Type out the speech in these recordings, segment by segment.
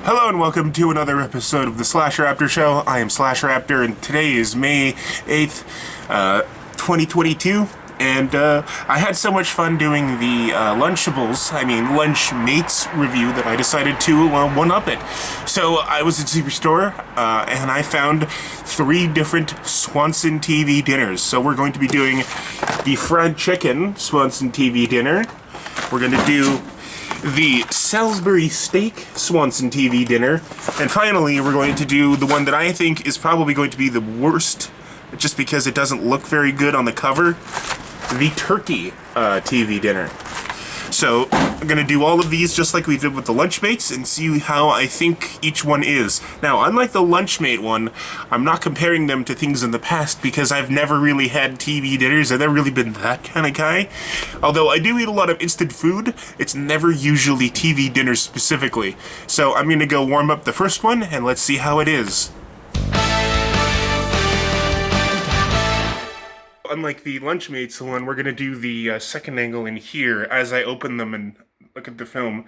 Hello and welcome to another episode of the Slasher Raptor Show. I am Slasher Raptor and today is May 8th, 2022. And I had so much fun doing the Lunchmates review that I decided to one-up it. So I was at Superstore and I found 3 different Swanson TV dinners. So we're going to be doing the fried chicken Swanson TV dinner. We're going to do the Salisbury steak Swanson TV dinner, and finally we're going to do the one that I think is probably going to be the worst, just because it doesn't look very good on the cover, the turkey TV dinner. So I'm going to do all of these just like we did with the Lunchmates and see how I think each one is. Now, unlike the Lunchmate one, I'm not comparing them to things in the past because I've never really had TV dinners. I've never really been that kind of guy. Although I do eat a lot of instant food, it's never usually TV dinners specifically. So I'm going to go warm up the first one and let's see how it is. Unlike the Lunchmates one, we're going to do the second angle in here as I open them and look at the film.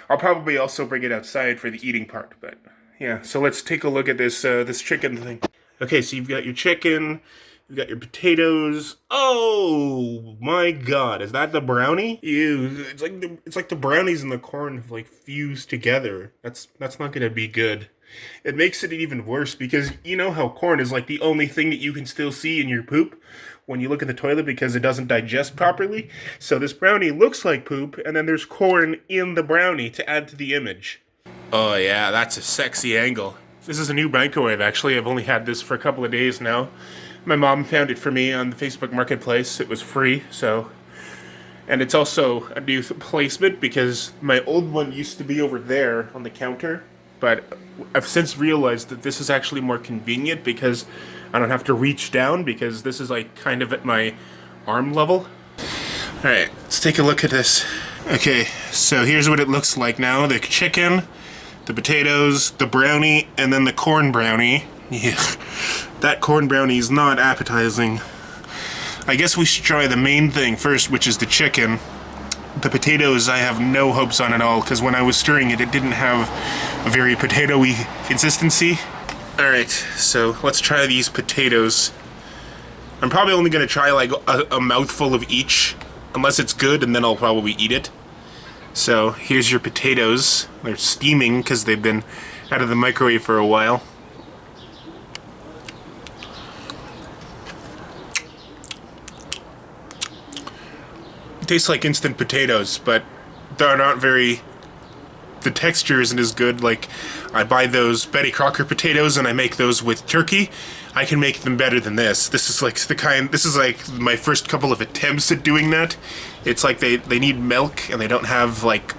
I'll probably also bring it outside for the eating part, but yeah. So let's take a look at this this chicken thing. Okay, so you've got your chicken, you've got your potatoes. Oh my god, is that the brownie? Ew, it's like the brownies and the corn have like fused together. That's not going to be good. It makes it even worse because you know how corn is like the only thing that you can still see in your poop when you look at the toilet because it doesn't digest properly. So this brownie looks like poop, and then there's corn in the brownie to add to the image. Oh yeah, that's a sexy angle. This is a new microwave, actually. I've only had this for a couple of days now. My mom found it for me on the Facebook Marketplace. It was free, so... And it's also a new placement because my old one used to be over there on the counter. But I've since realized that this is actually more convenient because I don't have to reach down because this is like kind of at my arm level. Alright, let's take a look at this. Okay, so here's what it looks like now. The chicken, the potatoes, the brownie, and then the corn brownie. Yeah, that corn brownie is not appetizing. I guess we should try the main thing first, which is the chicken. The potatoes I have no hopes on at all, because when I was stirring it, it didn't have a very potato-y consistency. Alright, so let's try these potatoes. I'm probably only going to try like a mouthful of each, unless it's good, and then I'll probably eat it. So here's your potatoes. They're steaming because they've been out of the microwave for a while. It tastes like instant potatoes, but they're not very... The texture isn't as good. Like, I buy those Betty Crocker potatoes and I make those with turkey. I can make them better than this. This is like this is like my first couple of attempts at doing that. It's like they need milk and they don't have like,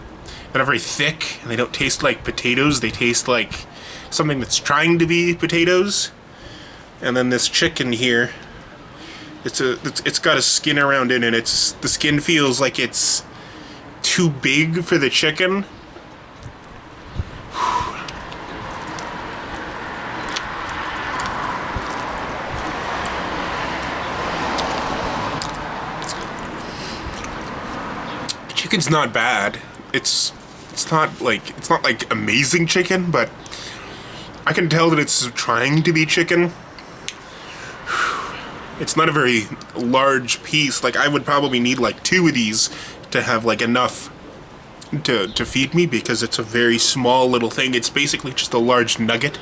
they're not very thick and they don't taste like potatoes. They taste like something that's trying to be potatoes. And then this chicken here, it's got a skin around it, and the skin feels like it's too big for the chicken. The chicken's not bad. It's not like amazing chicken, but I can tell that it's trying to be chicken. It's not a very large piece. Like, I would probably need like 2 of these to have like enough to feed me, because it's a very small little thing. It's basically just a large nugget.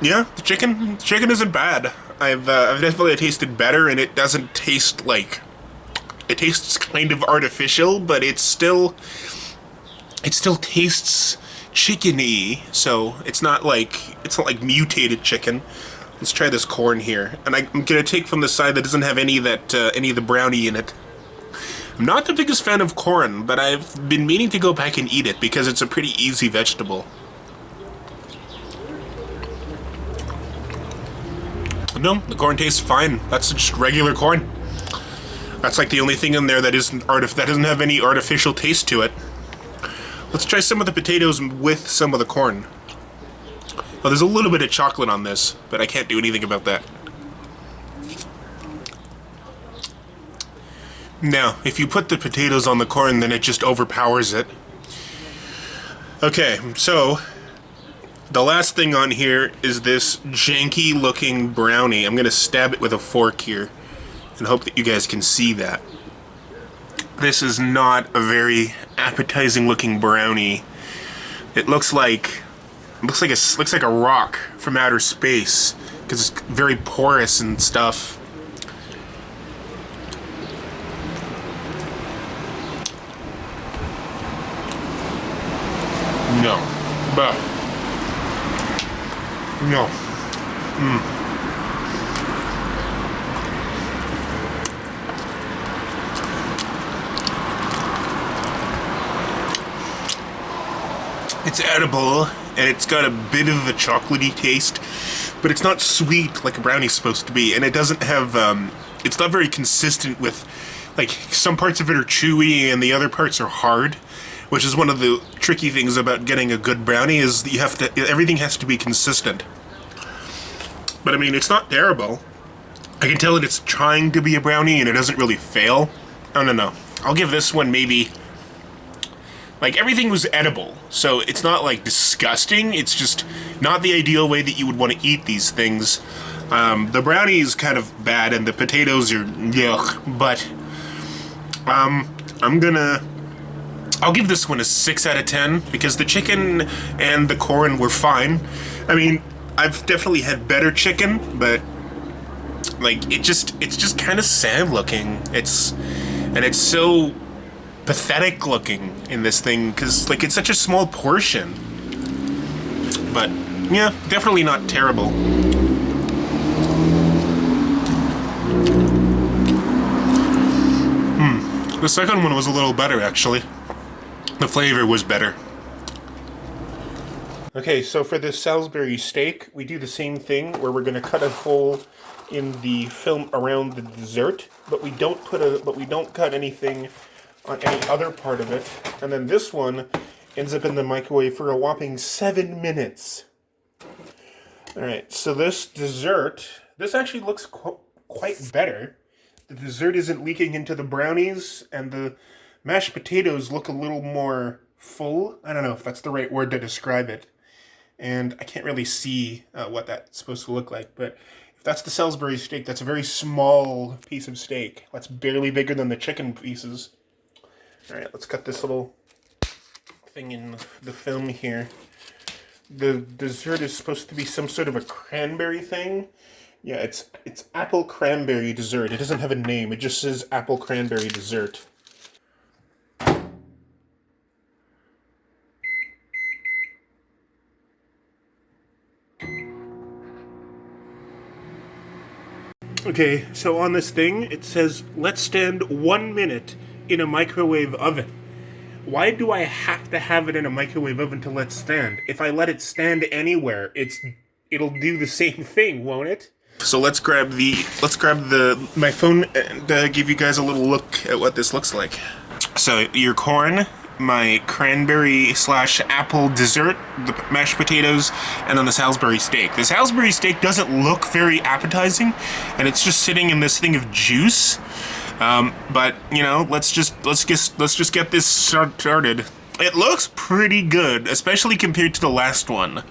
Yeah, the chicken isn't bad. I've definitely tasted better, and it doesn't taste like... It tastes kind of artificial, but it still tastes chicken-y, so it's not like mutated chicken. Let's try this corn here, and I'm gonna take from the side that doesn't have any of the brownie in it. I'm not the biggest fan of corn, but I've been meaning to go back and eat it because it's a pretty easy vegetable. No, the corn tastes fine. That's just regular corn. That's like the only thing in there that doesn't have any artificial taste to it. Let's try some of the potatoes with some of the corn. Well, there's a little bit of chocolate on this, but I can't do anything about that. Now, if you put the potatoes on the corn, then it just overpowers it. Okay, so the last thing on here is this janky looking brownie. I'm gonna stab it with a fork here and hope that you guys can see that. This is not a very appetizing looking brownie. It looks like a rock from outer space because it's very porous and stuff. No. Bah. No. It's edible, and it's got a bit of a chocolatey taste, but it's not sweet like a brownie's supposed to be, and it doesn't have, it's not very consistent with, like, some parts of it are chewy and the other parts are hard, which is one of the tricky things about getting a good brownie, is that you have to, everything has to be consistent. But I mean, it's not terrible. I can tell that it's trying to be a brownie and it doesn't really fail. I don't know. I'll give this one maybe, like, everything was edible, so it's not like disgusting, it's just not the ideal way that you would want to eat these things. The brownie is kind of bad and the potatoes are yuck, but I'll give this one a 6 out of 10 because the chicken and the corn were fine. I mean, I've definitely had better chicken, but like it's just kind of sad looking. It's so pathetic looking in this thing because like it's such a small portion. But yeah, definitely not terrible. The second one was a little better, actually. The flavor was better. Okay, so for this Salisbury steak, we do the same thing where we're going to cut a hole in the film around the dessert, but we don't cut anything on any other part of it. And then this one ends up in the microwave for a whopping 7 minutes. All right, so this dessert, this actually looks quite better. The dessert isn't leaking into the brownies, and the mashed potatoes look a little more full. I don't know if that's the right word to describe it. And I can't really see what that's supposed to look like, but if that's the Salisbury steak, that's a very small piece of steak. That's barely bigger than the chicken pieces. All right, let's cut this little thing in the film here. The dessert is supposed to be some sort of a cranberry thing. Yeah, it's apple cranberry dessert. It doesn't have a name. It just says apple cranberry dessert. Okay, so on this thing, it says, let's stand 1 minute in a microwave oven. Why do I have to have it in a microwave oven to let stand? If I let it stand anywhere, it'll do the same thing, won't it? So let's grab my phone and give you guys a little look at what this looks like. So your corn, my cranberry / apple dessert, the mashed potatoes, and then the Salisbury steak. The Salisbury steak doesn't look very appetizing, and it's just sitting in this thing of juice. But you know, let's just get this started. It looks pretty good, especially compared to the last one.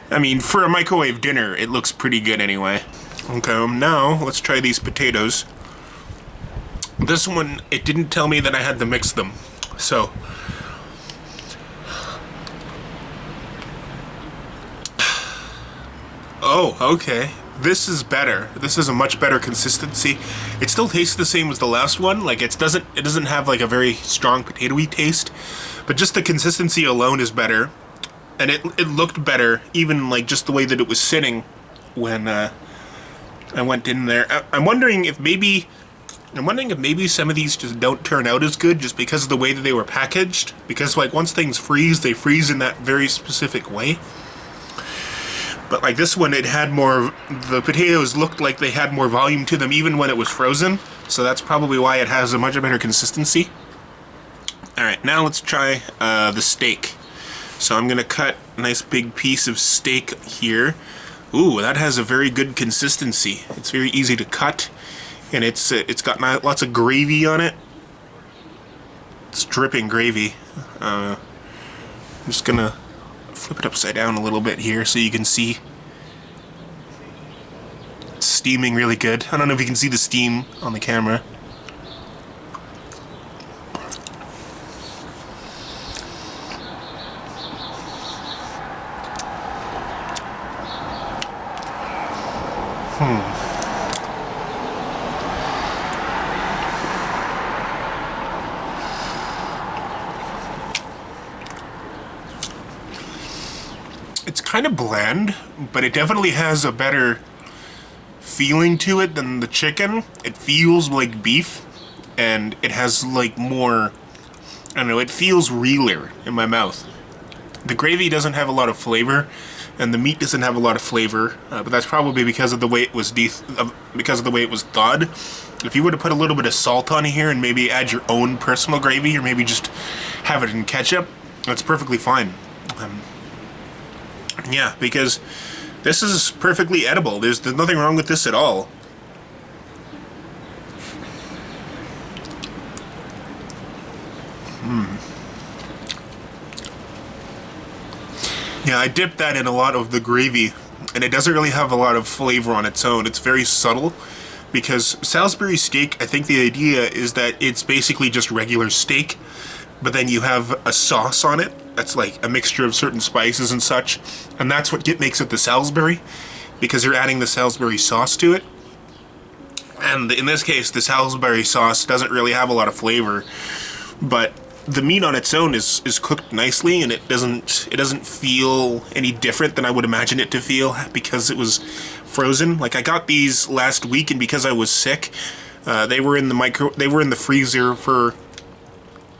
I mean, for a microwave dinner, it looks pretty good anyway. Okay, now let's try these potatoes. This one, it didn't tell me that I had to mix them, so. Oh, okay. This is better. This is a much better consistency. It still tastes the same as the last one. Like it doesn't have like a very strong potatoey taste, but just the consistency alone is better. And it looked better, even like just the way that it was sitting when I went in there. I'm wondering if maybe some of these just don't turn out as good just because of the way that they were packaged. Because like once things freeze, they freeze in that very specific way. But like this one, it had more, the potatoes looked like they had more volume to them even when it was frozen. So that's probably why it has a much better consistency. Alright, now let's try the steak. So I'm gonna cut a nice big piece of steak here. Ooh, that has a very good consistency. It's very easy to cut, and it's got lots of gravy on it. It's dripping gravy. I'm just gonna flip it upside down a little bit here so you can see. It's steaming really good. I don't know if you can see the steam on the camera. It's kind of bland, but it definitely has a better feeling to it than the chicken. It feels like beef, and it has like more, I don't know, it feels realer in my mouth. The gravy doesn't have a lot of flavor, and the meat doesn't have a lot of flavor, but that's probably because of the way it was thawed. If you were to put a little bit of salt on here and maybe add your own personal gravy, or maybe just have it in ketchup, that's perfectly fine. Yeah, because this is perfectly edible. There's nothing wrong with this at all. Yeah, I dipped that in a lot of the gravy, and it doesn't really have a lot of flavor on its own. It's very subtle, because Salisbury steak, I think the idea is that it's basically just regular steak, but then you have a sauce on it that's like a mixture of certain spices and such, and that's what makes it the Salisbury, because you're adding the Salisbury sauce to it. And in this case, the Salisbury sauce doesn't really have a lot of flavor, but the meat on its own is cooked nicely, and it doesn't feel any different than I would imagine it to feel because it was frozen. Like, I got these last week, and because I was sick, they were in the freezer for,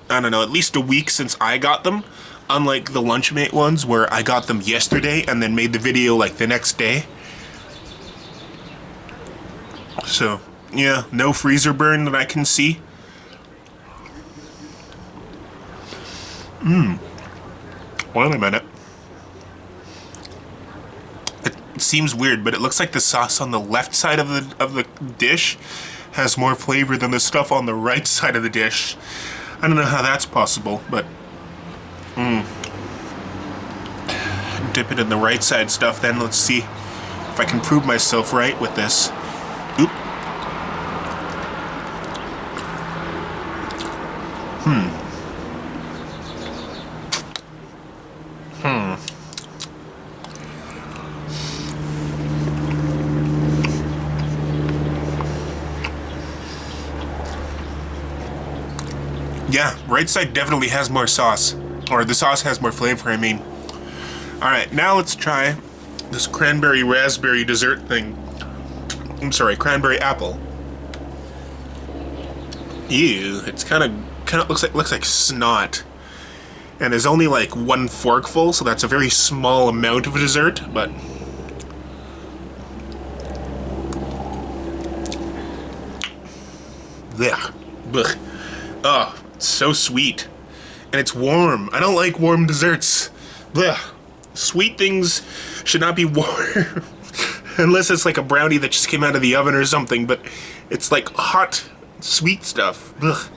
I don't know, at least a week since I got them. Unlike the Lunchmate ones where I got them yesterday and then made the video like the next day. So, yeah, no freezer burn that I can see. Wait a minute. It seems weird, but it looks like the sauce on the left side of the dish has more flavor than the stuff on the right side of the dish. I don't know how that's possible, but dip it in the right side stuff, then let's see if I can prove myself right with this. Oop. Yeah, right side definitely has more sauce. Or the sauce has more flavor, I mean. Alright, now let's try this cranberry raspberry dessert thing. I'm sorry, cranberry apple. Ew, it's kind of looks like snot. And there's only like one forkful, so that's a very small amount of a dessert, but blech. Blech. Oh, it's so sweet. And it's warm. I don't like warm desserts. Blech. Sweet things should not be warm. Unless it's like a brownie that just came out of the oven or something, but it's like hot, sweet stuff. Ugh.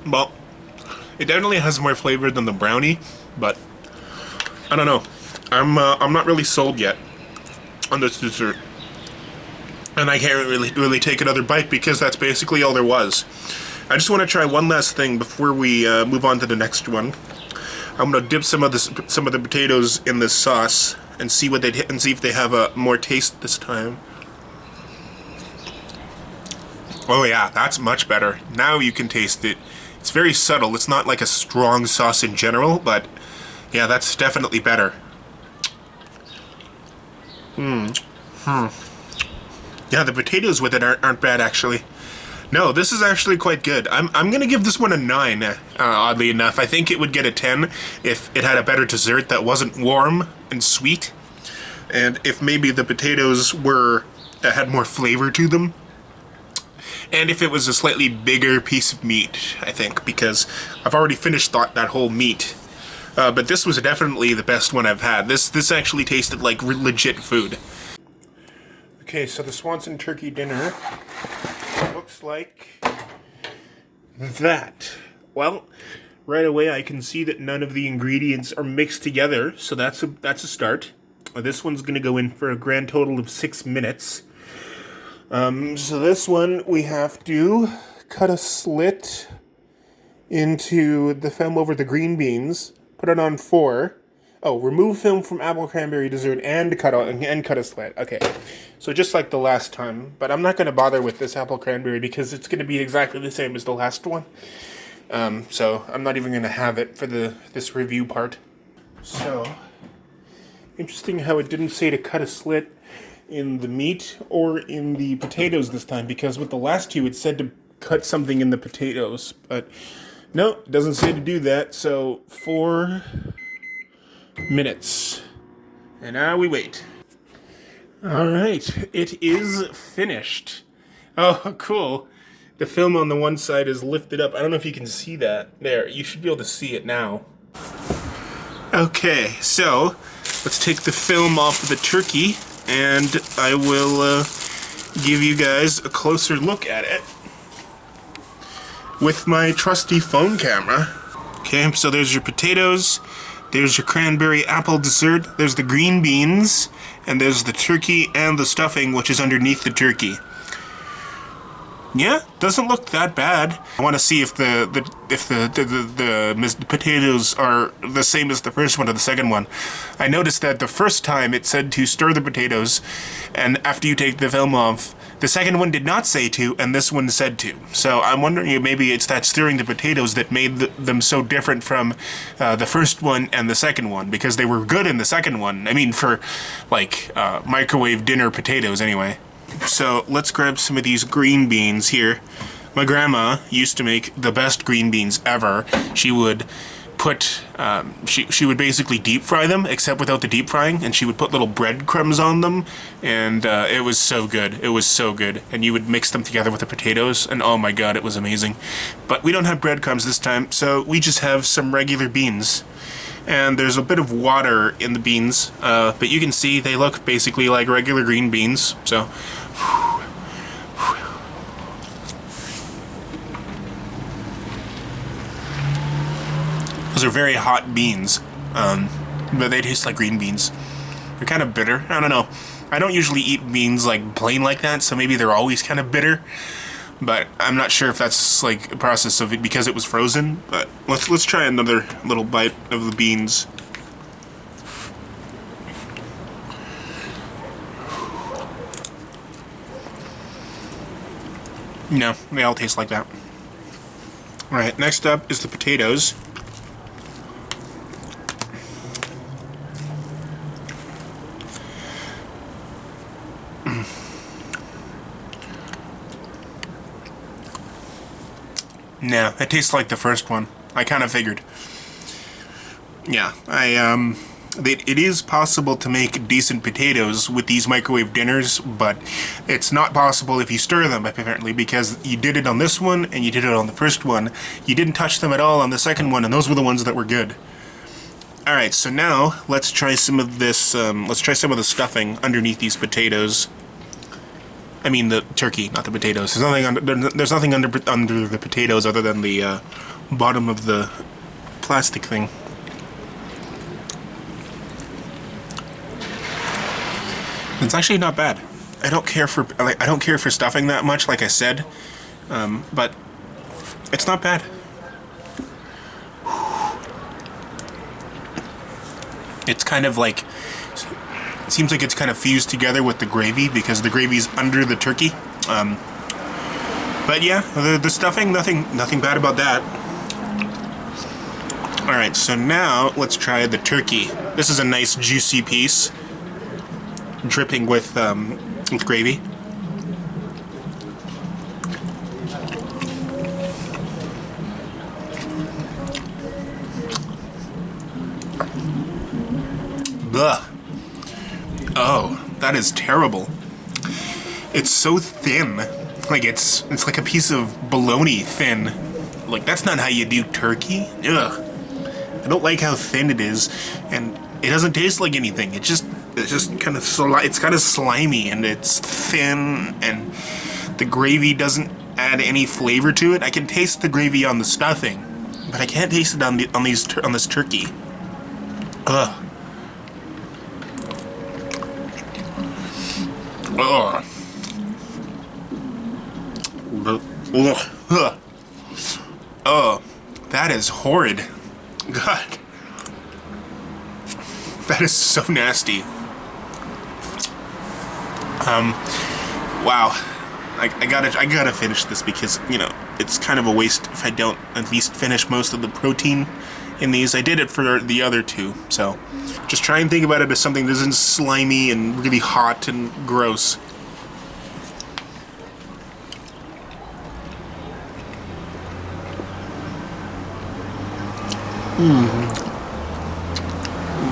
Well, it definitely has more flavor than the brownie, but I don't know. I'm not really sold yet on this dessert. And I can't really take another bite because that's basically all there was. I just want to try one last thing before we move on to the next one. I'm gonna dip some of the potatoes in this sauce and see what see if they have a more taste this time. Oh yeah, that's much better. Now you can taste it. It's very subtle. It's not like a strong sauce in general, but yeah, that's definitely better. Yeah, the potatoes with it aren't bad actually. No, this is actually quite good. I'm gonna give this one a 9, oddly enough. I think it would get a 10 if it had a better dessert that wasn't warm and sweet. And if maybe the potatoes had more flavor to them. And if it was a slightly bigger piece of meat, I think, because I've already finished that whole meat. But this was definitely the best one I've had. This actually tasted like legit food. Okay, so the Swanson turkey dinner looks like that. Well, right away I can see that none of the ingredients are mixed together, so that's a start. This one's going to go in for a grand total of 6 minutes. So this one we have to cut a slit into the film over the green beans, put it on 4. Oh, remove film from apple cranberry dessert and cut a slit. Okay, so just like the last time, but I'm not going to bother with this apple cranberry because it's going to be exactly the same as the last one. So I'm not even going to have it for this review part. So, interesting how it didn't say to cut a slit in the meat or in the potatoes this time, because with the last two it said to cut something in the potatoes, but no, it doesn't say to do that. So 4 minutes, and now we wait. Alright, it is finished. Oh, cool. The film on the one side is lifted up. I don't know if you can see that. There, you should be able to see it now. Okay, so let's take the film off of the turkey, and I will give you guys a closer look at it with my trusty phone camera. Okay, so there's your potatoes, there's your cranberry apple dessert, there's the green beans, and there's the turkey and the stuffing, which is underneath the turkey. Yeah, doesn't look that bad. I want to see if the potatoes are the same as the first one or the second one. I noticed that the first time it said to stir the potatoes, and after you take the film off, the second one did not say to, and this one said to. So I'm wondering if maybe it's that stirring the potatoes that made them so different from the first one and the second one, because they were good in the second one. I mean, for like microwave dinner potatoes anyway. So let's grab some of these green beans here. My grandma used to make the best green beans ever. She would put, she would basically deep fry them, except without the deep frying, and she would put little breadcrumbs on them, and it was so good. It was so good. And you would mix them together with the potatoes, and oh my god, it was amazing. But we don't have breadcrumbs this time, so we just have some regular beans. And there's a bit of water in the beans, but you can see they look basically like regular green beans, so... Those are very hot beans, but they taste like green beans. They're kind of bitter. I don't know. I don't usually eat beans like plain like that, so maybe they're always kind of bitter. But I'm not sure if that's like a process of it because it was frozen. But let's try another little bite of the beans. No, they all taste like that. Alright, next up is the potatoes. No, it tastes like the first one. I kind of figured. Yeah, it is possible to make decent potatoes with these microwave dinners, but it's not possible if you stir them, apparently, because you did it on this one and you did it on the first one. You didn't touch them at all on the second one, and those were the ones that were good. Alright, so now let's try some of this, let's try some of the stuffing underneath these potatoes. I mean the turkey, not the potatoes. There's nothing under the potatoes other than the bottom of the plastic thing. It's actually not bad. I don't care for stuffing that much, like I said, but it's not bad. It's kind of like, it seems like it's kind of fused together with the gravy because the gravy's under the turkey. But yeah, the stuffing, nothing bad about that. All right, so now let's try the turkey. This is a nice juicy piece, dripping with gravy. Ugh. Oh, that is terrible. It's so thin. Like it's like a piece of bologna thin. Like that's not how you do turkey. Ugh. I don't like how thin it is, and it doesn't taste like anything. It's just kind of it's kind of slimy, and it's thin, and the gravy doesn't add any flavor to it. I can taste the gravy on the stuffing, but I can't taste it on this turkey. Ugh. Ugh. Ugh. Oh, that is horrid. God. That is so nasty. Wow. I gotta finish this because, you know, it's kind of a waste if I don't at least finish most of the protein in these. I did it for the other two, so just try and think about it as something that isn't slimy and really hot and gross.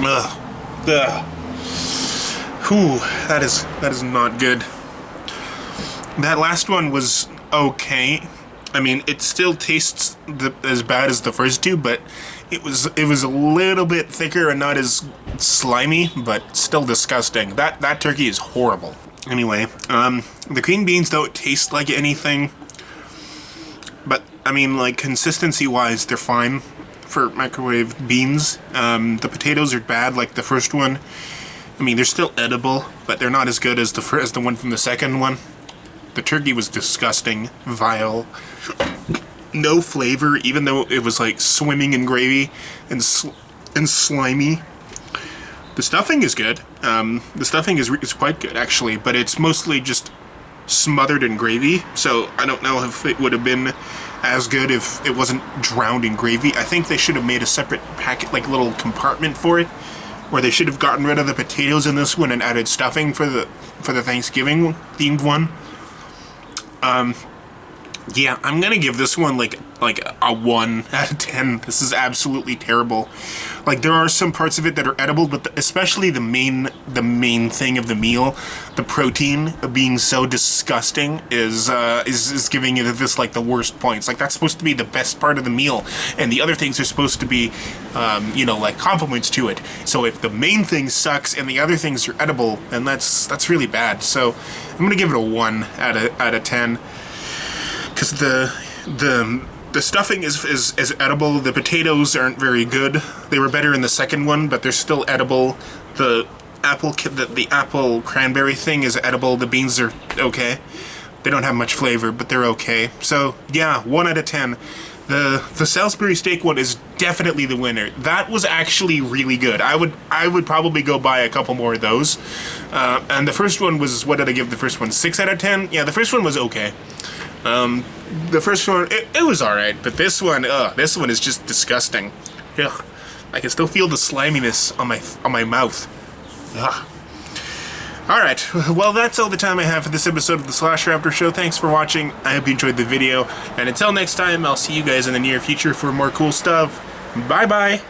Ugh. Ugh. Whew, that is not good. That last one was okay. I mean, it still tastes as bad as the first two, but it was a little bit thicker and not as slimy, but still disgusting. That turkey is horrible. Anyway, the green beans don't taste like anything, but I mean, like consistency-wise, they're fine for microwave beans. The potatoes are bad, like the first one. I mean, they're still edible, but they're not as good as the one from the second one. The turkey was disgusting, vile, no flavor, even though it was like swimming in gravy and slimy. The stuffing is good. The stuffing is quite good, actually, but it's mostly just smothered in gravy, so I don't know if it would have been as good if it wasn't drowned in gravy. I think they should have made a separate packet, like little compartment for it, where they should have gotten rid of the potatoes in this one and added stuffing for the Thanksgiving themed one. Yeah, I'm gonna give this one like a 1 out of 10. This is absolutely terrible. Like, there are some parts of it that are edible, but especially the main thing of the meal, the protein being so disgusting is giving it this like the worst points. Like, that's supposed to be the best part of the meal, and the other things are supposed to be, you know, like compliments to it. So if the main thing sucks and the other things are edible, then that's really bad. So I'm gonna give it a 1 out of 10. Because the stuffing is edible. The potatoes aren't very good. They were better in the second one, but they're still edible. The apple cranberry thing is edible. The beans are okay. They don't have much flavor, but they're okay. So yeah, 1 out of 10. The Salisbury steak one is definitely the winner. That was actually really good. I would probably go buy a couple more of those. And the first one was, what did I give the first one? 6 out of 10? Yeah, the first one was okay. The first one, it was alright, but this one is just disgusting. Ugh. I can still feel the sliminess on my mouth. Ugh. Alright, well that's all the time I have for this episode of the Slasher After Show. Thanks for watching, I hope you enjoyed the video, and until next time, I'll see you guys in the near future for more cool stuff. Bye bye!